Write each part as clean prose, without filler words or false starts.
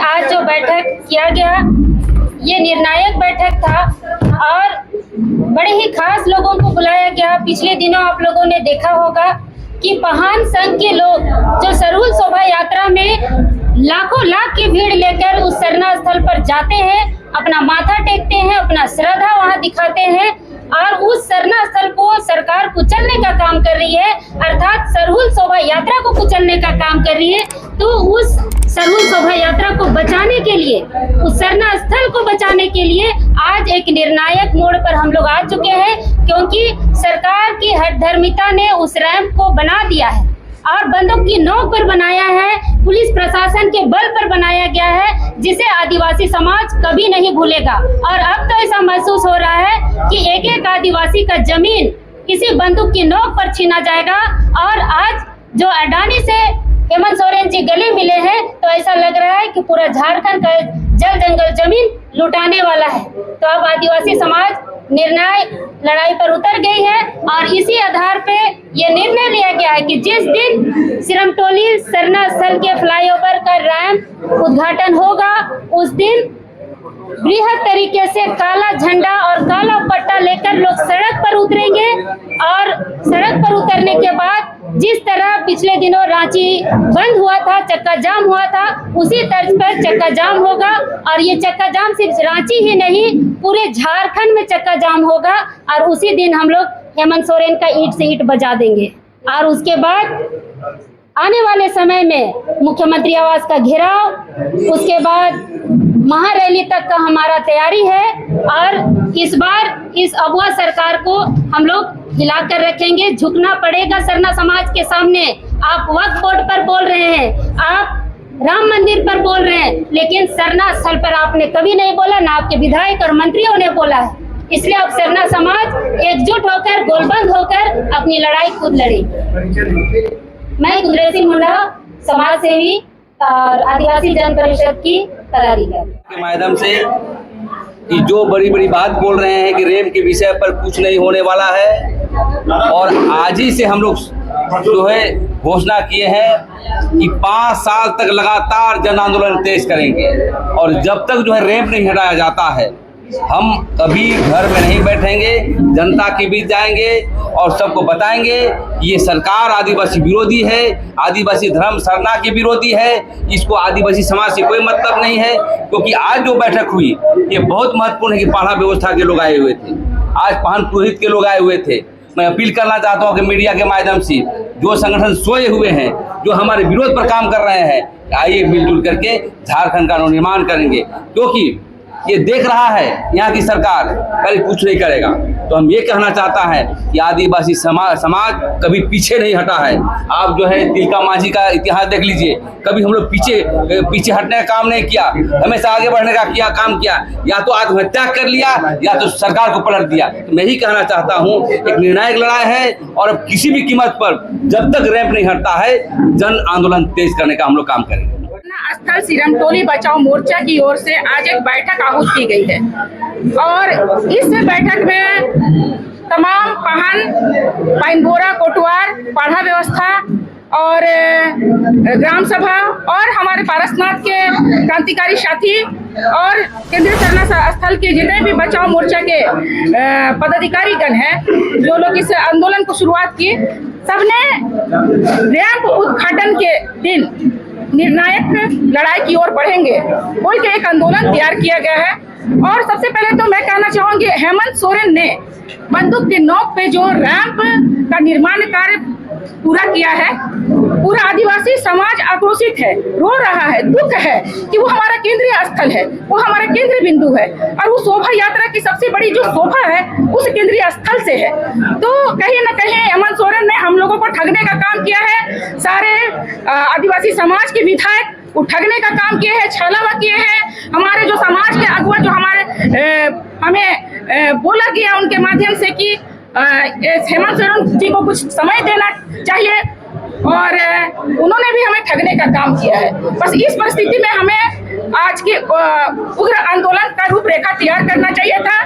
आज जो बैठक किया गया ये निर्णायक बैठक था और बड़े ही खास लोगों को बुलाया गया। पिछले दिनों आप लोगों ने देखा होगा कि पहान संघ के लोग जो सरहुल शोभा यात्रा में लाखों लाख की भीड़ लेकर उस सरना स्थल पर जाते हैं, अपना माथा टेकते हैं, अपना श्रद्धा वहां दिखाते हैं और उस सरना स्थल को सरकार कुचलने का काम कर रही है, अर्थात सरहुल शोभा यात्रा को कुचलने का काम कर रही है। तो उस सरहुल शोभा यात्रा को बचाने के लिए, उस सरना स्थल को बचाने के लिए आज एक निर्णायक मोड़ पर हम लोग आ चुके हैं, क्योंकि सरकार की हठधर्मिता ने उस रैंप को बना दिया है और बंदूक की नोक पर बनाया है, पुलिस प्रशासन के बल पर बनाया गया है, जिसे आदिवासी समाज कभी नहीं भूलेगा। और अब तो ऐसा महसूस हो रहा है कि एक एक आदिवासी का जमीन किसी बंदूक की नोक पर छीना जाएगा। और आज जो अडानी से हेमंत सोरेन जी गले मिले हैं तो ऐसा लग रहा है कि पूरा झारखंड का जल जंगल जमीन लुटाने वाला है। तो अब आदिवासी समाज निर्णायक लड़ाई पर उतर गई है और इसी आधार पे ये निर्णय लिया गया है कि जिस दिन सिरमटोली सरना स्थल के फ्लाईओवर का रैंप उद्घाटन होगा उस दिन बृहद तरीके से काला झंडा और काला पट्टा लेकर लोग सड़क पर उतरेंगे और सड़क पर उतरने के बाद जिस तरह पिछले दिनों रांची बंद हुआ था, चक्का जाम हुआ था, उसी तर्ज पर चक्का जाम होगा। और ये चक्का जाम सिर्फ रांची ही नहीं पूरे झारखंड में चक्का जाम होगा और उसी दिन हम लोग हेमंत सोरेन का ईंट से ईंट बजा देंगे। और उसके बाद आने वाले समय में मुख्यमंत्री आवास का घेराव, उसके बाद महारैली तक का हमारा तैयारी है और इस बार इस अगुआ सरकार को हम लोग हिलाकर रखेंगे। झुकना पड़ेगा सरना समाज के सामने। आप वक्फ बोर्ड पर बोल रहे हैं, आप राम मंदिर पर बोल रहे हैं, लेकिन सरना स्थल पर आपने कभी नहीं बोला, ना आपके विधायक और मंत्रियों ने बोला है। इसलिए अब सरना समाज एकजुट होकर, गोलबंद होकर अपनी लड़ाई खुद लड़े। मैं कुदरत सिंह मुंडा, समाज सेवी और आदिवासी जन परिषद की पदाधिकारी के माध्यम से कि जो बड़ी बड़ी बात बोल रहे हैं कि रेम के विषय पर कुछ नहीं होने वाला है और आज ही से हम लोग जो है घोषणा किए हैं कि 5 साल तक लगातार जन आंदोलन तेज करेंगे और जब तक जो है रेम नहीं हटाया जाता है हम कभी घर में नहीं बैठेंगे, जनता के बीच जाएंगे और सबको बताएंगे कि ये सरकार आदिवासी विरोधी है, आदिवासी धर्म सरना के विरोधी है, इसको आदिवासी समाज से कोई मतलब नहीं है। क्योंकि आज जो बैठक हुई ये बहुत महत्वपूर्ण है कि पाढ़ा व्यवस्था के लोग आए हुए थे, आज पाहन पुरोहित के लोग आए हुए थे। मैं अपील करना चाहता हूँ कि मीडिया के माध्यम से जो संगठन सोए हुए हैं, जो हमारे विरोध पर काम कर रहे हैं, आइए मिलजुल करके झारखंड का निर्माण करेंगे। क्योंकि ये देख रहा है यहाँ की सरकार पहले कुछ नहीं करेगा। तो हम ये कहना चाहता है कि आदिवासी समाज कभी पीछे नहीं हटा है। आप जो है तिलका मांझी का इतिहास देख लीजिए, कभी हम लोग पीछे हटने का काम नहीं किया, हमेशा आगे बढ़ने का काम किया। या तो आत्महत्या कर लिया या तो सरकार को पलट दिया। तो मैं ही कहना चाहता हूँ एक निर्णायक लड़ाई है और अब किसी भी कीमत पर जब तक रैंप नहीं हटता है जन आंदोलन तेज करने का हम लोग काम करेंगे। स्थल सिरमटोली बचाओ मोर्चा की ओर से आज एक बैठक आहूत की गई है और इस बैठक में तमाम पहान, पाइनबोरा, कोटवार, पाढ़ा व्यवस्था और ग्राम सभा और हमारे पारसनाथ के क्रांतिकारी साथी और केंद्रीय सरना स्थल के जितने भी बचाओ मोर्चा के पदाधिकारी गण हैं, जो लोग इस आंदोलन को शुरुआत की, सबने रैंप उद्घाटन के दिन निर्णायक लड़ाई की ओर बढ़ेंगे बोल के एक आंदोलन तैयार किया गया है। और सबसे पहले तो मैं कहना चाहूंगी, हेमंत सोरेन ने बंदूक के नोक पे जो रैंप का निर्माण कार्य पूरा किया है, पूरा आदिवासी समाज आक्रोशित है, रो रहा है, दुख है कि वो हमारा केंद्रीय स्थल है, वो हमारा केंद्रीय बिंदु है और वो शोभा यात्रा की सबसे बड़ी जो शोभा है उस केंद्रीय स्थल से है। तो कहीं न कहीं हेमंत सोरेन ने हम लोगों को ठगने का काम किया है। सारे आदिवासी समाज के विधायक वो ठगने का काम किए हैं, छलावा किए हैं। हमारे जो समाज के अगुआ जो हमारे हमें बोला गया उनके माध्यम से कि हेमंत सोरेन जी को कुछ समय देना चाहिए और उन्होंने भी हमें ठगने का काम किया है। बस इस परिस्थिति में हमें आज के उग्र आंदोलन का रूपरेखा तैयार करना चाहिए था।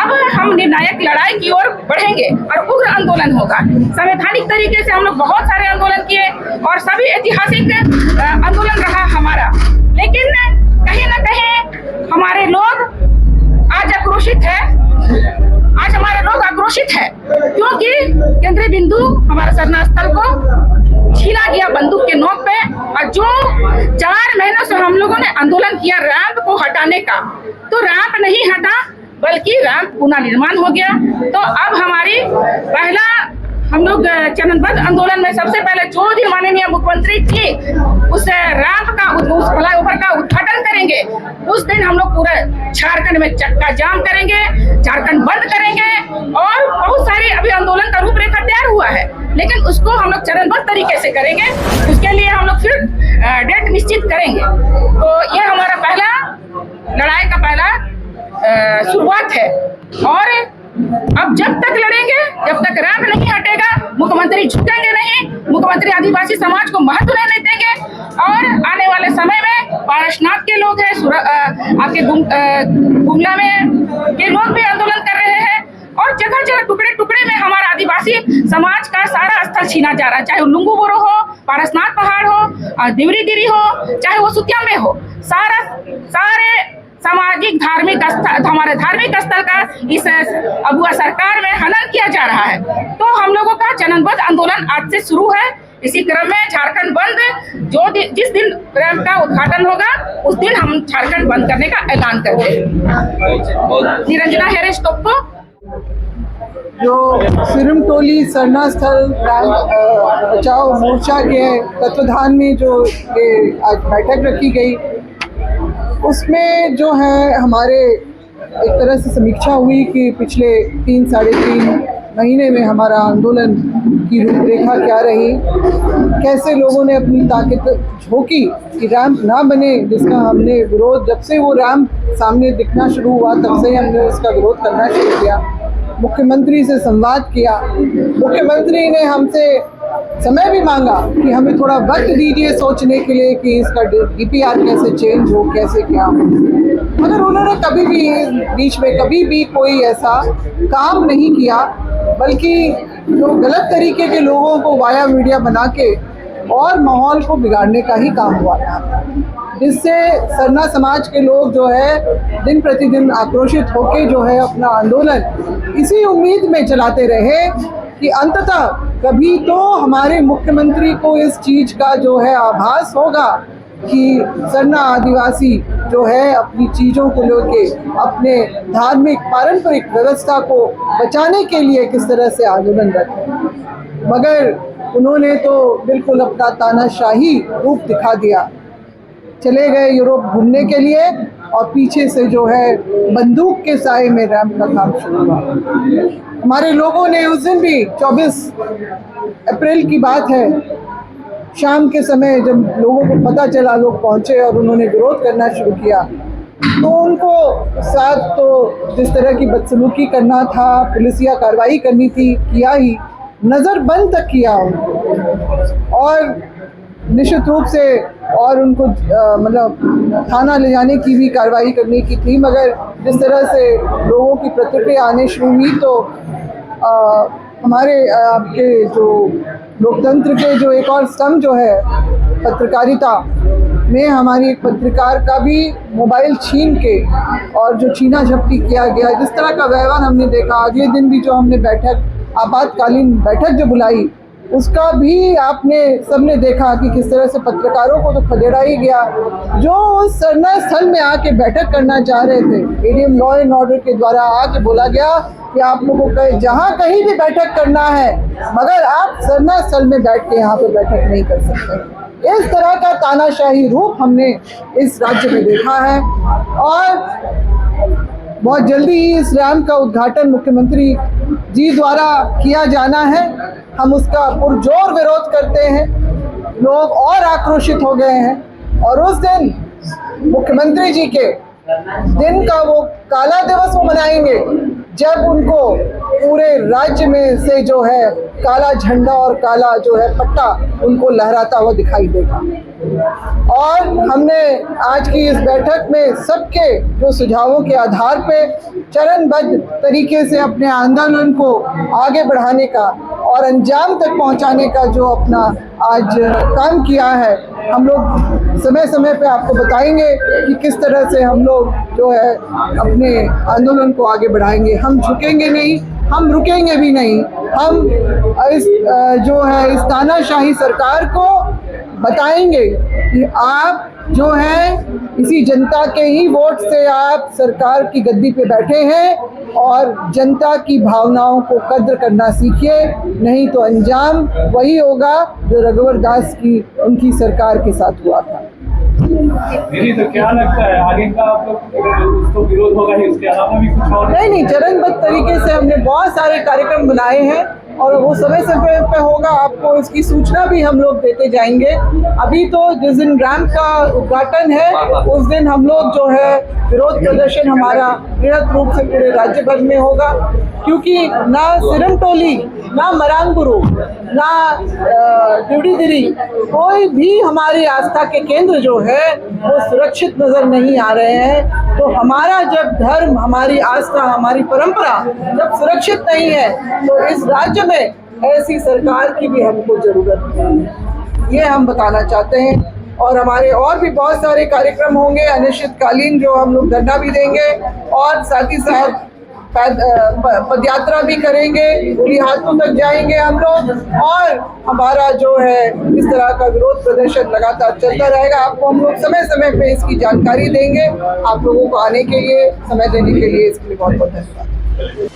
अब हम निर्णायक लड़ाई की ओर बढ़ेंगे और उग्र आंदोलन होगा। संवैधानिक तरीके से हम लोग बहुत सारे आंदोलन किए और सभी ऐतिहासिक आंदोलन रहा हमारा, लेकिन हम लोगों ने आंदोलन किया रैंप को हटाने का, तो रैंप नहीं हटा बल्कि रैंप पुनः निर्माण हो गया। तो अब हमारी पहला हम लोग चरणबद्ध आंदोलन में सबसे पहले जो दिन माननीय मुख्यमंत्री जी उस रैंप का उस फ्लाईओवर का उद्घाटन करेंगे, उस दिन हम लोग पूरे झारखंड में चक्का जाम करेंगे, झारखंड बंद करेंगे। और बहुत सारी अभी आंदोलन का रूपरेखा तैयार हुआ है, लेकिन उसको हम लोग चरणबद्ध तरीके से करेंगे। उसके लिए हम लोग फिर डेट निश्चित करेंगे। तो ये हमारा पहला लड़ाई का पहला शुरुआत है। और अब जब तक लड़ेंगे, जब तक रैंप नहीं हटेगा, मुख्यमंत्री झुकेंगे नहीं, मुख्यमंत्री आदिवासी समाज को महत्व नहीं देंगे। और आने वाले समय में पारसनाथ के लोग हैं, आपके गुमला में के लोग भी आंदोलन कर रहे हैं। और जगह जगह टुकड़े टुकड़े में हमारा आदिवासी समाज का सारा स्थल छीना जा रहा है, चाहे वो लुंगू बोरो हो, पारसनाथ पहाड़ हो, दिवरी दिरी हो, चाहे वो सुतिया में हो। सारे सामाजिक धार्मिक स्थल, हमारे धार्मिक स्थल का इस अगुआ सरकार में हनन किया जा रहा है। तो हम लोगों का चरणबद्ध आंदोलन आज से शुरू है। इसी क्रम में झारखंड बंद जिस दिन रैंप का उद्घाटन होगा उस दिन हम झारखंड बंद करने का ऐलान करते हैं। निरंजना हेरेश टोप्पो। जो सिरमटोली सरना स्थल बचाओ मोर्चा के तत्वाधान में जो ये आज बैठक रखी गई, उसमें जो है हमारे एक तरह से समीक्षा हुई कि पिछले 3-3.5 महीने में हमारा आंदोलन की रूपरेखा क्या रही, कैसे लोगों ने अपनी ताकत झोंकी कि रैंप ना बने, जिसका हमने विरोध, जब से वो रैंप सामने दिखना शुरू हुआ तब से हमने उसका विरोध करना शुरू किया। मुख्यमंत्री से संवाद किया, मुख्यमंत्री ने हमसे समय भी मांगा कि हमें थोड़ा वक्त दीजिए सोचने के लिए कि इसका DPR कैसे चेंज हो, कैसे क्या हो। मगर उन्होंने कभी भी बीच में कभी भी कोई ऐसा काम नहीं किया, बल्कि जो गलत तरीके के लोगों को वाया मीडिया बना के और माहौल को बिगाड़ने का ही काम हुआ था, जिससे सरना समाज के लोग जो है दिन प्रतिदिन आक्रोशित होकर जो है अपना आंदोलन इसी उम्मीद में चलाते रहे कि अंततः कभी तो हमारे मुख्यमंत्री को इस चीज़ का जो है आभास होगा कि सरना आदिवासी जो है अपनी चीज़ों को लेके अपने धार्मिक पारंपरिक व्यवस्था को बचाने के लिए किस तरह से आंदोलनरत है। मगर उन्होंने तो बिल्कुल अपना तानाशाही रूप दिखा दिया। चले गए यूरोप घूमने के लिए और पीछे से जो है बंदूक के साए में रैंप का काम शुरू हुआ। हमारे लोगों ने उस दिन भी 24 अप्रैल की बात है, शाम के समय जब लोगों को पता चला, लोग पहुंचे और उन्होंने विरोध करना शुरू किया, तो उनको साथ तो जिस तरह की बदसलूकी करना था, पुलिसिया कार्रवाई करनी थी, किया ही, नज़रबंद तक किया उनको। और निश्चित रूप से और उनको मतलब थाना ले जाने की भी कार्रवाई करने की थी। मगर जिस तरह से लोगों की प्रतिक्रिया आने शुरू हुई तो हमारे आपके जो लोकतंत्र के जो एक और स्तंभ जो है पत्रकारिता में, हमारी एक पत्रकार का भी मोबाइल छीन के और जो छीना झपटी किया गया, जिस तरह का व्यवहार हमने देखा। अगले दिन भी जो हमने बैठक, आपातकालीन बैठक जो बुलाई, उसका भी आपने सबने देखा कि किस तरह से पत्रकारों को तो खदेड़ा ही गया। जो उस सरना स्थल में आके बैठक करना चाह रहे थे, एडीएम लॉ एंड ऑर्डर के द्वारा आके बोला गया कि आप लोगों को जहाँ कहीं भी बैठक करना है, मगर आप सरना स्थल में बैठ के यहाँ पे बैठक नहीं कर सकते। इस तरह का तानाशाही रूप हमने इस राज्य में देखा है। और बहुत जल्दी ही इस रैंप का उद्घाटन मुख्यमंत्री जी द्वारा किया जाना है। हम उसका पुरजोर विरोध करते हैं। लोग और आक्रोशित हो गए हैं और उस दिन मुख्यमंत्री जी के दिन का वो काला दिवस वो मनाएंगे जब उनको पूरे राज्य में से जो है काला झंडा और काला जो है पट्टा उनको लहराता हुआ दिखाई देगा। और हमने आज की इस बैठक में सबके जो सुझावों के आधार पे चरणबद्ध तरीके से अपने आंदोलन को आगे बढ़ाने का और अंजाम तक पहुंचाने का जो अपना आज काम किया है, हम लोग समय समय पे आपको बताएंगे कि किस तरह से हम लोग जो है अपने आंदोलन को आगे बढ़ाएंगे। हम झुकेंगे नहीं, हम रुकेंगे भी नहीं। हम इस जो है इस तानाशाही सरकार को बताएंगे कि आप जो है इसी जनता के ही वोट से आप सरकार की गद्दी पे बैठे हैं और जनता की भावनाओं को कद्र करना सीखिए, नहीं तो अंजाम वही होगा जो रघुवर दास की उनकी सरकार के साथ हुआ था। दीदी, तो क्या लगता है आगे का आप लोग तो विरोध होगा ही, इसके अलावा भी कुछ और? नहीं, चरणबद्ध तरीके से हमने बहुत सारे कार्यक्रम बनाए हैं और वो समय समय पे होगा, आपको इसकी सूचना भी हम लोग देते जाएंगे। अभी तो जिस दिन रैंप का उद्घाटन है उस दिन हम लोग जो है विरोध प्रदर्शन हमारा बृहद रूप से पूरे राज्य भर में होगा, क्योंकि ना सिरमटोली, ना मरांगुरु, ना डिवडीदिरी, कोई भी हमारी आस्था के केंद्र जो है वो सुरक्षित नजर नहीं आ रहे हैं। तो हमारा जब धर्म, हमारी आस्था, हमारी परंपरा जब सुरक्षित नहीं है तो इस राज्य में ऐसी सरकार की भी हमको जरूरत नहीं है, ये हम बताना चाहते हैं। और हमारे और भी बहुत सारे कार्यक्रम होंगे अनिश्चितकालीन, जो हम लोग धरना भी देंगे और साथ ही साथ पदयात्रा भी करेंगे, पूरी हाथों तक जाएंगे हम लोग, और हमारा जो है इस तरह का विरोध प्रदर्शन लगातार चलता रहेगा। आपको हम लोग समय समय पे इसकी जानकारी देंगे। आप लोगों को आने के लिए, समय देने के लिए इसके लिए बहुत बहुत धन्यवाद।